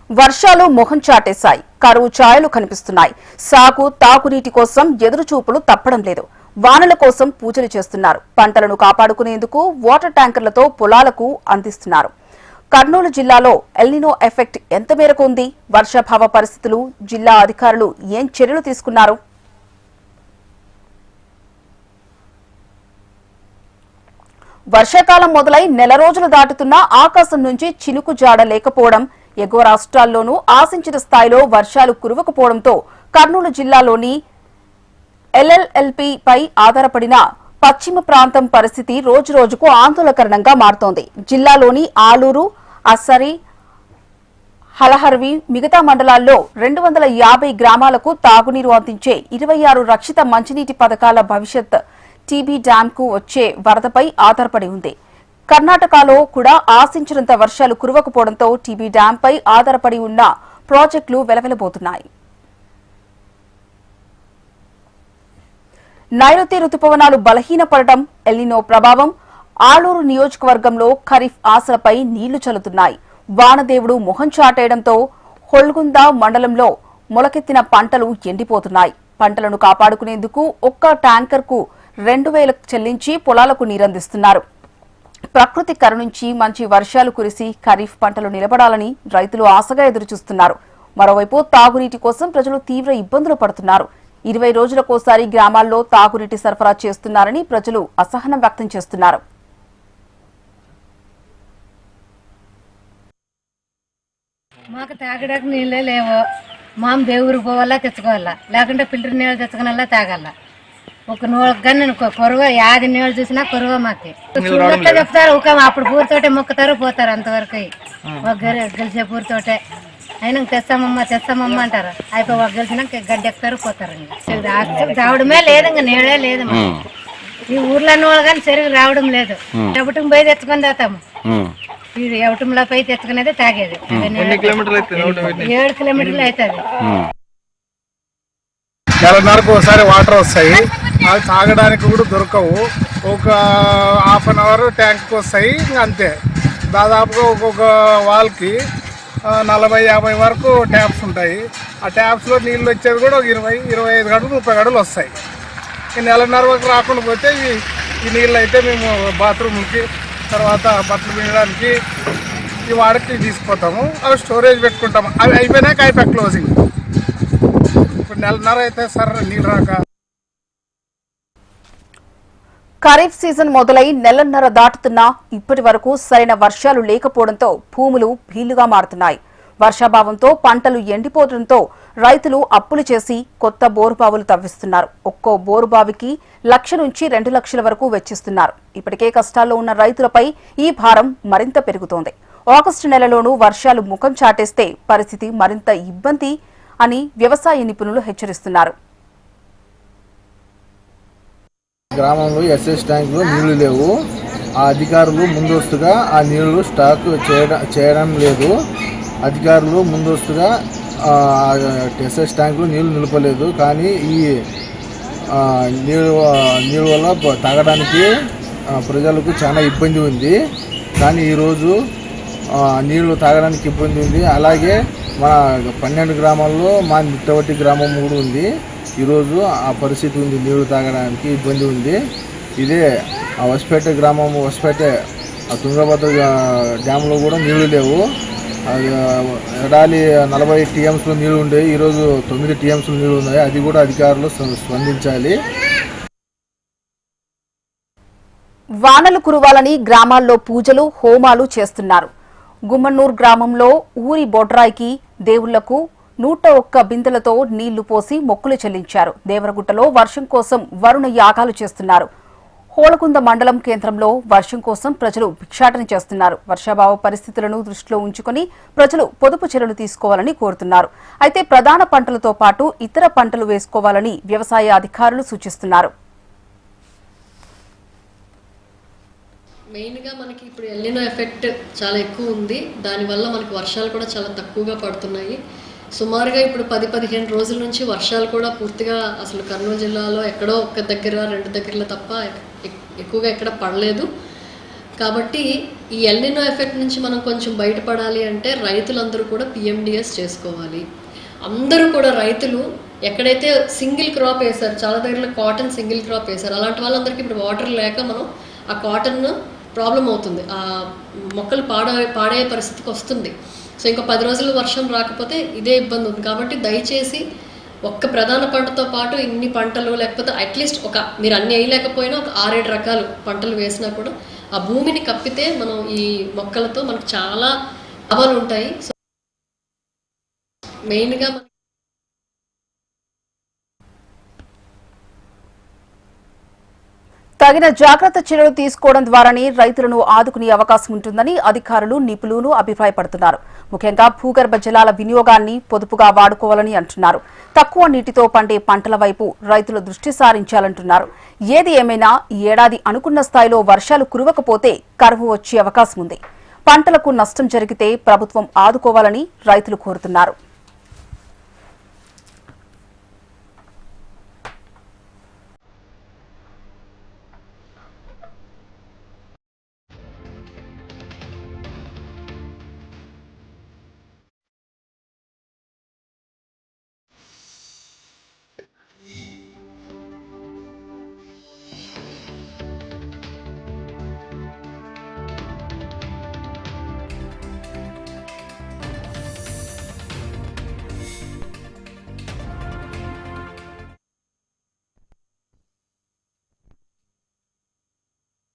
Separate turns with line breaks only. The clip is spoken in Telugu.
వర్షాలు మొహం చాటేశాయి. కరువు ఛాయలు కనిపిస్తున్నాయి. సాగు తాగునీటి కోసం ఎదురుచూపులు తప్పడం లేదు. వానల కోసం పూజలు చేస్తున్నారు. పంటలను కాపాడుకునేందుకు వాటర్ ట్యాంకర్లతో పొలాలకు అందిస్తున్నారు. కర్నూలు జిల్లాలో ఎల్నినో ఎఫెక్ట్ ఎంత మేరకు ఉంది? వర్షాభావ పరిస్థితులు, జిల్లా అధికారులు ఏం చర్యలు తీసుకున్నారు? వర్షాకాలం మొదలై నెల రోజులు దాటుతున్నా ఆకాశం నుంచి చినుకు జాడ లేకపోవడం, ఎగువ రాష్ట్రాల్లోనూ ఆశించిన స్థాయిలో వర్షాలు కురవకపోవడంతో కర్నూలు జిల్లాలోని ఎల్ఎల్ఎల్పీపై ఆధారపడిన పశ్చిమ ప్రాంతం పరిస్థితి రోజురోజుకు ఆందోళనకరంగా మారుతోంది. జిల్లాలోని ఆలూరు, అస్సరి, హలహర్వి మిగతా మండలాల్లో 250 గ్రామాలకు తాగునీరు అందించే 26 రక్షిత మంచినీటి పథకాల భవిష్యత్ టీబీ డ్యాంకు వచ్చే వరదపై ఆధారపడి ఉంది. కర్ణాటకలో కూడా ఆశించినంత వర్షాలు కురవకపోవడంతో టీబీ డ్యాంపై ఆధారపడి ఉన్న ప్రాజెక్టులు వెలవెలబోతున్నాయి. నైరుతి రుతుపవనాలు బలహీనపడటం, ఎల్నినో ప్రభావం, ఆలూరు నియోజకవర్గంలో ఖరీఫ్ ఆశలపై నీళ్లు చల్లుతున్నాయి. వానదేవుడు మొహం చాటేయడంతో హొల్గుంద మండలంలో మొలకెత్తిన పంటలు ఎండిపోతున్నాయి. పంటలను కాపాడుకునేందుకు ఒక్క ట్యాంకర్కు 2000 చెల్లించి పొలాలకు నీరందిస్తున్నారు. ప్రకృతి కరుణించి మంచి వర్షాలు కురిసి ఖరీఫ్ పంటలు నిలబడాలని రైతులు ఆశగా ఎదురుచూస్తున్నారు. మరోవైపు తాగునీటి కోసం ప్రజలు తీవ్ర ఇబ్బందులు పడుతున్నారు. 20 రోజులకోసారి గ్రామాల్లో తాగునీటి సరఫరా చేస్తున్నారని ప్రజలు అసహనం వ్యక్తం చేస్తున్నారు.
మాకు తాగడానికి నీళ్ళే లేవు. మామ దేవుడికి పోవాలా తెచ్చుకోవాలా, లేకుంటే ఫిల్టర్ నీళ్ళు తెచ్చుకునేలా తాగాల. ఒక నూళ్ళకి కానీ కొరవ 50 నీళ్ళు చూసినా కొరవ మాకి చూడట్లే చెప్తారు. ఒక అప్పుడు పూరితోటే మొక్కుతారు పోతారు. అంతవరకు ఒక గెలిచే పూరితోటే అయినా తెస్తామమ్మ అంటారు. అయిపోయి ఒక గెలిచినాక గడ్డి ఎక్కుతారు పోతారు. రావడమే లేదు, ఇంకా నీళ్ళే లేదు. ఈ ఊర్లో వాళ్ళు కానీ సరిగ్గా రావడం లేదు. ఎవటం పోయి తెచ్చుకొని తాతాము. ఇది ఎవటంలో పోయి తెచ్చుకునేది తాగేది. 7 కిలోమీటర్లు అవుతుంది.
నెలన్నరకు ఒకసారి వాటర్ వస్తాయి. అవి తాగడానికి కూడా దొరకవు. ఒక హాఫ్ అన్ అవర్ ట్యాంక్కి వస్తాయి, ఇంకా అంతే. దాదాపుగా ఒక్కొక్క వాల్కి 40-50 వరకు ట్యాప్స్ ఉంటాయి. ఆ ట్యాప్స్లో నీళ్ళు వచ్చేది కూడా ఒక 20-25 గంటలు 30 గంటలు వస్తాయి. ఈ నెలన్నర వరకు రాకుండా పోతే ఈ నీళ్ళు అయితే మేము బాత్రూమ్కి, తర్వాత బట్టలు పిండడానికి ఈ వాడికి తీసుకుపోతాము. అవి స్టోరేజ్ పెట్టుకుంటాము. అవి అయిపోయినాక అయిపోయి క్లోజింగ్. ఇప్పుడు నెలన్నర అయితే సార్ నీళ్ళు రాక.
ఖరీఫ్ సీజన్ మొదలై నెలన్నర దాటుతున్నా ఇప్పటి వరకు సరైన వర్షాలు లేకపోవడంతో భూములు భీలుగా మారుతున్నాయి. వర్షాభావంతో పంటలు ఎండిపోవడంతో రైతులు అప్పులు చేసి కొత్త బోరుబావులు తవ్విస్తున్నారు. ఒక్కో బోరుబావికి 1,00,000 నుంచి 2 లక్షల వరకు వెచ్చిస్తున్నారు. ఇప్పటికే కష్టాల్లో ఉన్న రైతులపై ఈ భారం మరింత పెరుగుతోంది. ఆగస్టు నెలలోనూ వర్షాలు ముఖం చాటేస్తే పరిస్థితి మరింత ఇబ్బంది అని వ్యవసాయ నిపుణులు హెచ్చరిస్తున్నారు.
గ్రామంలో ఎస్ఎస్ ట్యాంకులో నీళ్లు లేవు. ఆ అధికారులు ముందస్తుగా ఆ నీళ్లు స్టాక్ చేయడం లేదు. అధికారులు ముందస్తుగా ఎస్ఎస్ ట్యాంకులో నీళ్లు నిలపలేదు. కానీ ఈ నీళ్ళ వల్ల తాగడానికి ప్రజలకు చాలా ఇబ్బంది ఉంది. కానీ ఈరోజు నీళ్లు తాగడానికి ఇబ్బంది ఉంది. అలాగే మన 12 గ్రామాల్లో మా మిట్టవట్టి గ్రామం కూడా ఉంది. ఈరోజు ఆ పరిస్థితి ఉంది. నీళ్లు తాగడానికి ఇబ్బంది ఉంది. ఇదే ఆ వసపేట గ్రామం, వసపేట తుంగభద్ర డ్యాంలో కూడా నీళ్లు లేవు. ఎడాలి 40 టీఎంస్లో నీళ్లు ఉండేవి. ఈరోజు 9 టీఎంస్లో నీళ్లు ఉన్నాయి. అది కూడా అధికారులు స్పందించాలి.
వానలు కురవాలని గ్రామాల్లో పూజలు, హోమాలు చేస్తున్నారు. గుమ్మన్నూరు గ్రామంలో ఊరి బొడ్రాయికి దేవుళ్లకు 101 బిందెలతో నీళ్లు పోసి మొక్కులు చెల్లించారు. దేవరగుట్టలో వర్షం కోసం వరుణ యాగాలు చేస్తున్నారు. హోళకుంద మండలం కేంద్రంలో వర్షం కోసం ప్రజలు భిక్షాటన చేస్తున్నారు. వర్షాభావ పరిస్థితులను దృష్టిలో ఉంచుకుని ప్రజలు పొదుపు చర్యలు తీసుకోవాలని కోరుతున్నారు. అయితే ప్రధాన పంటలతో పాటు ఇతర పంటలు వేసుకోవాలని వ్యవసాయ అధికారులు సూచిస్తున్నారు.
మెయిన్గా మనకి ఇప్పుడు ఎల్నినో ఎఫెక్ట్ చాలా ఎక్కువ ఉంది. దానివల్ల మనకి వర్షాలు కూడా చాలా తక్కువగా పడుతున్నాయి. సుమారుగా ఇప్పుడు 10-15 రోజుల నుంచి వర్షాలు కూడా పూర్తిగా అసలు కర్నూలు జిల్లాలో ఎక్కడో 1 దగ్గర 2 దగ్గరలో తప్ప ఎక్కువగా ఎక్కడ పడలేదు. కాబట్టి ఈ ఎల్నినో ఎఫెక్ట్ నుంచి మనం కొంచెం బయటపడాలి అంటే రైతులందరూ కూడా పిఎండిఎస్ చేసుకోవాలి. అందరూ కూడా రైతులు ఎక్కడైతే సింగిల్ క్రాప్ వేశారు, చాలా దగ్గరలో కాటన్ సింగిల్ క్రాప్ వేశారు, అలాంటి వాళ్ళందరికీ ఇప్పుడు వాటర్ లేక మనం ఆ కాటన్ ప్రాబ్లం అవుతుంది, ఆ మొక్కలు పాడయ్యే పరిస్థితికి వస్తుంది. సో ఇంకా 10 రోజులు వర్షం రాకపోతే ఇదే ఇబ్బంది ఉంది. కాబట్టి దయచేసి ఒక్క ప్రధాన పంటతో పాటు ఇన్ని పంటలు, లేకపోతే అట్లీస్ట్ మీరు అన్ని వేయలేకపోయినా ఒక 6-7 రకాలు పంటలు వేసినా కూడా ఆ భూమిని కప్పితే మనం ఈ మొక్కలతో మనకు చాలా లాభాలు ఉంటాయి. సో మెయిన్గా
తగిన జాగ్రత్త చర్యలు తీసుకోవడం ద్వారానే రైతులను ఆదుకునే అవకాశం ఉంటుందని అధికారులు, నిపుణులు అభిప్రాయపడుతున్నారు. ముఖ్యంగా భూగర్భ జలాల వినియోగాన్ని పొదుపుగా వాడుకోవాలని అంటున్నారు. తక్కువ నీటితో పండే పంటల వైపు రైతులు దృష్టి సారించాలంటున్నారు. ఏది ఏమైనా ఈ ఏడాది అనుకున్న స్థాయిలో వర్షాలు కురవకపోతే కరువు వచ్చే అవకాశం ఉంది. పంటలకు నష్టం జరిగితే ప్రభుత్వం ఆదుకోవాలని రైతులు కోరుతున్నారు.